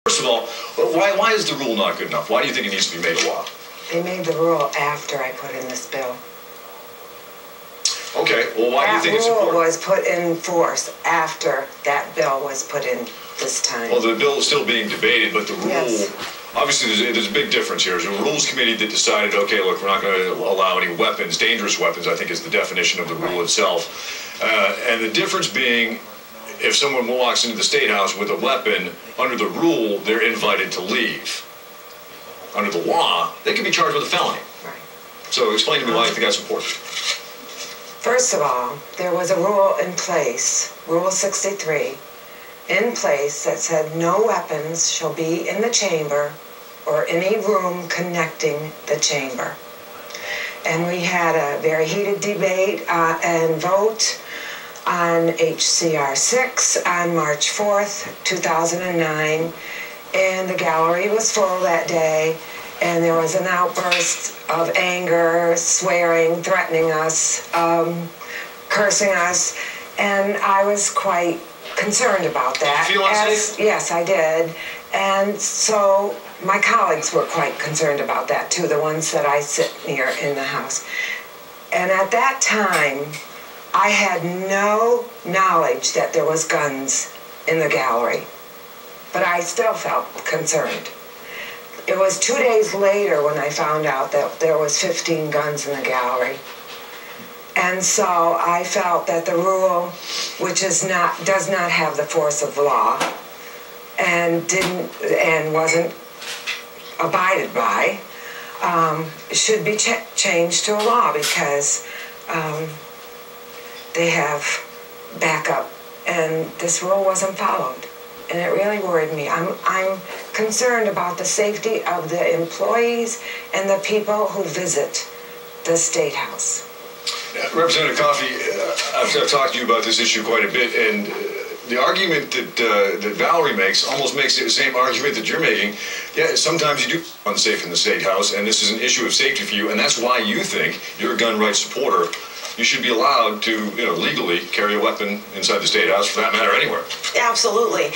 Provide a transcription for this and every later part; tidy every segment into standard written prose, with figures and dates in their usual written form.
First of all, why is the rule not good enough? Why do you think it needs to be made a law? They made the rule after I put in this bill. Okay, well, why do you think it's important? That rule was put in force after that bill was put in this time. Well, the bill is still being debated, but the rule, obviously there's a big difference here. There's a rules committee that decided, okay, look, we're not going to allow any weapons, dangerous weapons, I think is the definition of the rule itself. And the difference being, if someone walks into the State House with a weapon, under the rule, they're invited to leave. Under the law, they can be charged with a felony. Right. So explain to me why you think that's important. First of all, there was a rule in place, Rule 63, in place that said no weapons shall be in the chamber or any room connecting the chamber. And we had a very heated debate and vote on HCR 6 on March 4th, 2009, and the gallery was full that day, and there was an outburst of anger, swearing, threatening us, cursing us, and I was quite concerned about that. Did you feel unsafe? Yes, I did. And so my colleagues were quite concerned about that too, the ones that I sit near in the house. And at that time, I had no knowledge that there was guns in the gallery, but I still felt concerned. It was 2 days later when I found out that there was 15 guns in the gallery. And so I felt that the rule, which does not have the force of law and wasn't abided by, should be changed to a law because they have backup, and this rule wasn't followed. And it really worried me. I'm concerned about the safety of the employees and the people who visit the State House. Representative Coffey, I've talked to you about this issue quite a bit, and the argument that Valerie makes almost makes the same argument that you're making. Yeah, sometimes you do feel unsafe in the State House, and this is an issue of safety for you, and that's why you think you're a gun rights supporter. You should be allowed to, legally carry a weapon inside the State House, for that matter, anywhere. Absolutely.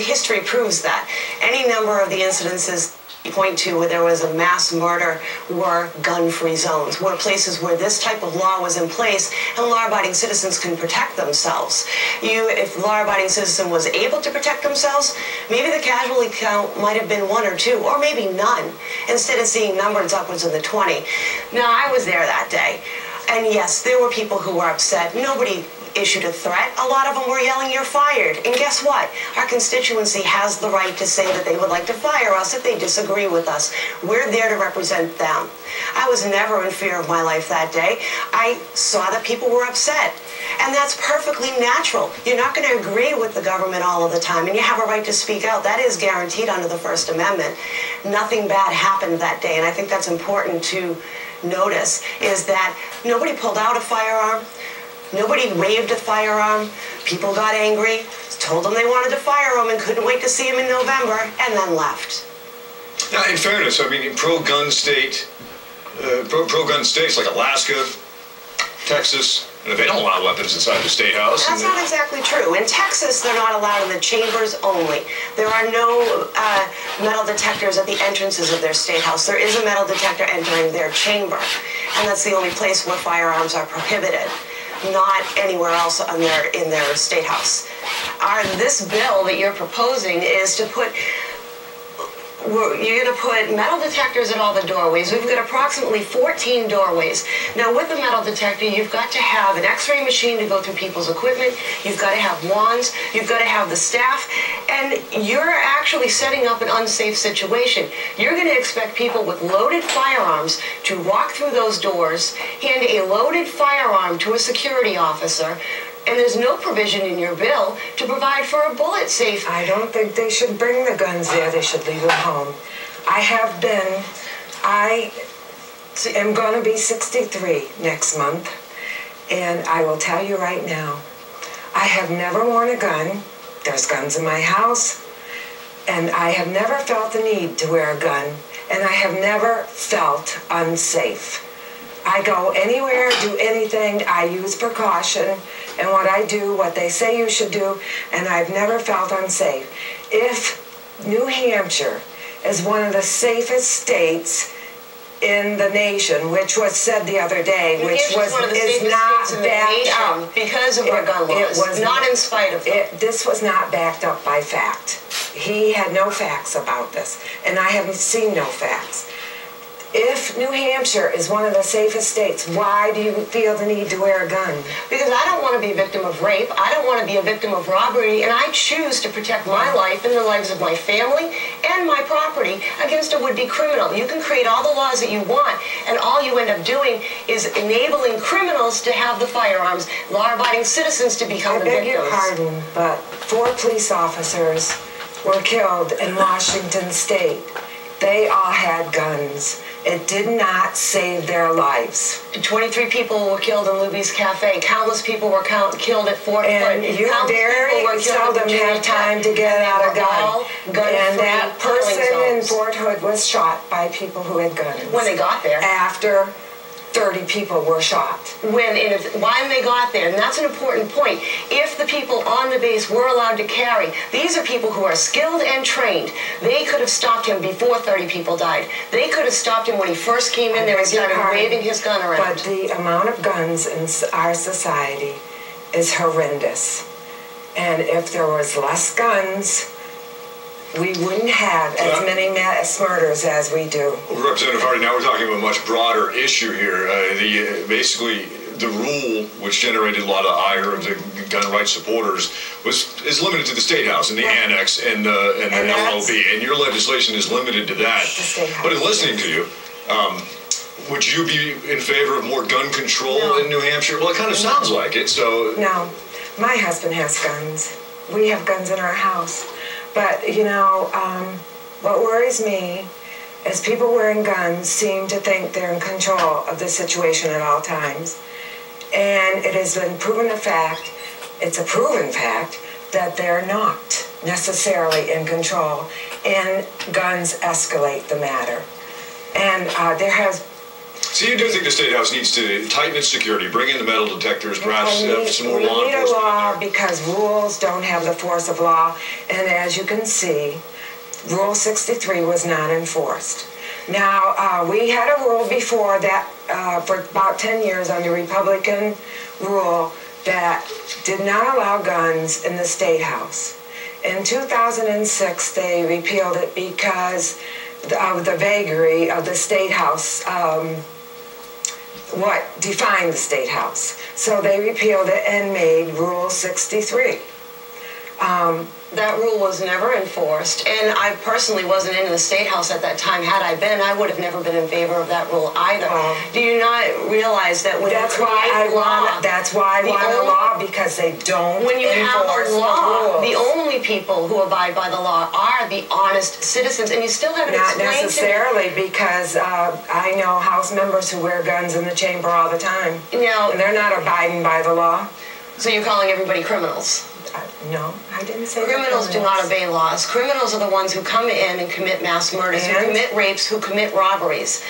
History proves that. Any number of the incidences you point to where there was a mass murder were gun-free zones, were places where this type of law was in place and law-abiding citizens can protect themselves. If a law-abiding citizen was able to protect themselves, maybe the casualty count might have been 1 or 2, or maybe none, instead of seeing numbers upwards in the 20. Now, I was there that day. And yes, there were people who were upset. Nobody issued a threat. A lot of them were yelling, "You're fired." And guess what? Our constituency has the right to say that they would like to fire us if they disagree with us. We're there to represent them. I was never in fear of my life that day. I saw that people were upset. And that's perfectly natural. You're not going to agree with the government all of the time, and you have a right to speak out. That is guaranteed under the First Amendment. Nothing bad happened that day, and I think that's important to notice, is that nobody pulled out a firearm. Nobody waved a firearm. People got angry, told them they wanted to fire them and couldn't wait to see them in November, and then left. Now, in fairness, I mean, in pro-gun states like Alaska, Texas, they don't allow weapons inside the State House. That's not exactly true. In Texas, they're not allowed in the chambers only. There are no metal detectors at the entrances of their State House. There is a metal detector entering their chamber, and that's the only place where firearms are prohibited, not anywhere else in their State House. This bill that you're proposing is to put you're going to put metal detectors at all the doorways. We've got approximately 14 doorways. Now, with the metal detector, you've got to have an x-ray machine to go through people's equipment. You've got to have wands. You've got to have the staff. And you're actually setting up an unsafe situation. You're going to expect people with loaded firearms to walk through those doors, hand a loaded firearm to a security officer, and there's no provision in your bill to provide for a bullet safe. I don't think they should bring the guns there. They should leave them home. I am going to be 63 next month, and I will tell you right now, I have never worn a gun. There's guns in my house, and I have never felt the need to wear a gun, and I have never felt unsafe. I go anywhere, do anything, I use precaution, and what I do, what they say you should do, and I've never felt unsafe. If New Hampshire is one of the safest states in the nation, which was said the other day, which was one of the is safest not states in the backed nation up because of our gun laws, not in spite of them. This was not backed up by fact. He had no facts about this, and I haven't seen no facts. If New Hampshire is one of the safest states, why do you feel the need to wear a gun? Because I don't want to be a victim of rape, I don't want to be a victim of robbery, and I choose to protect my life and the lives of my family and my property against a would-be criminal. You can create all the laws that you want, and all you end up doing is enabling criminals to have the firearms, law-abiding citizens to become the victims. I beg your pardon, but 4 police officers were killed in Washington State. They all had guns. It did not save their lives. 23 people were killed in Luby's Cafe. Countless people were killed at Fort Hood. And you very seldom have time to get out a gun. And that person in Fort Hood was shot by people who had guns. When they got there. After 30 people were shot. When they got there, and that's an important point. If the people on the base were allowed to carry, these are people who are skilled and trained. They could have stopped him before 30 people died. They could have stopped him when he first came in there and started waving his gun around. But the amount of guns in our society is horrendous. And if there was less guns, we wouldn't have as many mass murders as we do. Well, Representative Hardy, now we're talking about a much broader issue here. Basically, the rule, which generated a lot of ire of the gun rights supporters, is limited to the State House and the Annex and the LLB, and your legislation is limited to that. But in listening to you, would you be in favor of more gun control in New Hampshire? Well, it kind of sounds like it, so... No. My husband has guns. We have guns in our house. But, you know, what worries me is people wearing guns seem to think they're in control of the situation at all times. And it has been proven it's a proven fact, that they're not necessarily in control. And guns escalate the matter. And there has... So you do think the State House needs to tighten its security, bring in the metal detectors, perhaps have some more law enforcement? We need a law because rules don't have the force of law. And as you can see, Rule 63 was not enforced. Now, we had a rule before that, for about 10 years under Republican rule, that did not allow guns in the State House. In 2006, they repealed it because of the vagary of the State House, what defined the State House. So they repealed it and made Rule 63. That rule was never enforced, and I personally wasn't in the State House at that time. Had I been, I would have never been in favor of that rule either. Do you not realize that when that's why I want a law, because they don't when you enforce have a law, the rules. The only people who abide by the law are the honest citizens, and you still haven't explained Not necessarily, because I know House members who wear guns in the chamber all the time, and they're not abiding by the law. So you're calling everybody criminals? No, I didn't say criminals do not obey laws. Criminals are the ones who come in and commit mass murders, who commit rapes, who commit robberies.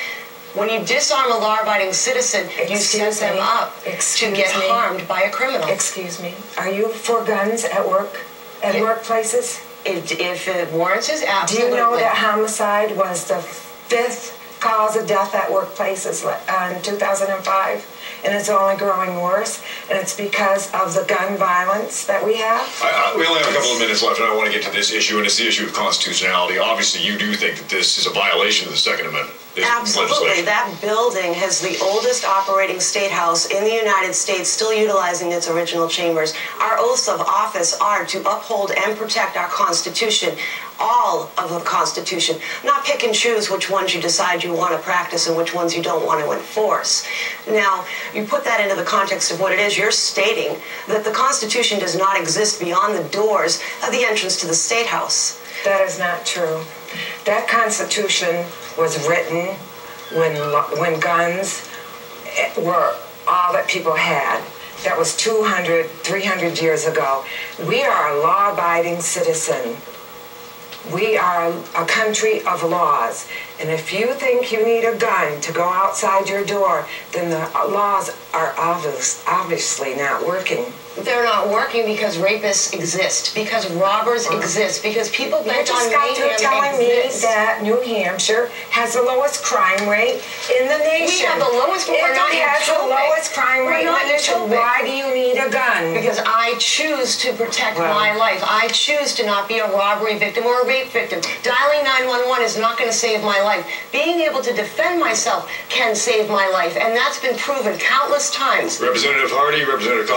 When you disarm a law-abiding citizen, you set them up to get harmed by a criminal. Excuse me. Are you for guns at work, at workplaces? If it warrants it, absolutely. Do you know that homicide was the 5th cause of death at workplaces in 2005? And it's only growing worse, and it's because of the gun violence that we have. We only have a couple of minutes left, and I want to get to this issue, and it's the issue of constitutionality. Obviously, you do think that this is a violation of the Second Amendment. Absolutely. That building has the oldest operating State House in the United States, still utilizing its original chambers. Our oaths of office are to uphold and protect our Constitution, all of the Constitution, not pick and choose which ones you decide you want to practice and which ones you don't want to enforce. Now, you put that into the context of what it is. You're stating that the Constitution does not exist beyond the doors of the entrance to the State House. That is not true. That Constitution was written when guns were all that people had. That was 200, 300 years ago. We are a law-abiding citizen. We are a country of laws. And if you think you need a gun to go outside your door, then the laws are obviously not working. They're not working because rapists exist, because robbers exist, because people bent on You just got through telling me exist. that New Hampshire has the lowest crime rate in the nation. We have the lowest, but we're not If it has the utopic. lowest crime rate in We're the not nation, utopic. why do you need a gun? Because I choose to protect my life. I choose to not be a robbery victim or a rape victim. Dialing 911 is not going to save my life. Being able to defend myself can save my life, and that's been proven countless times. Representative Hardy, Representative Coffey.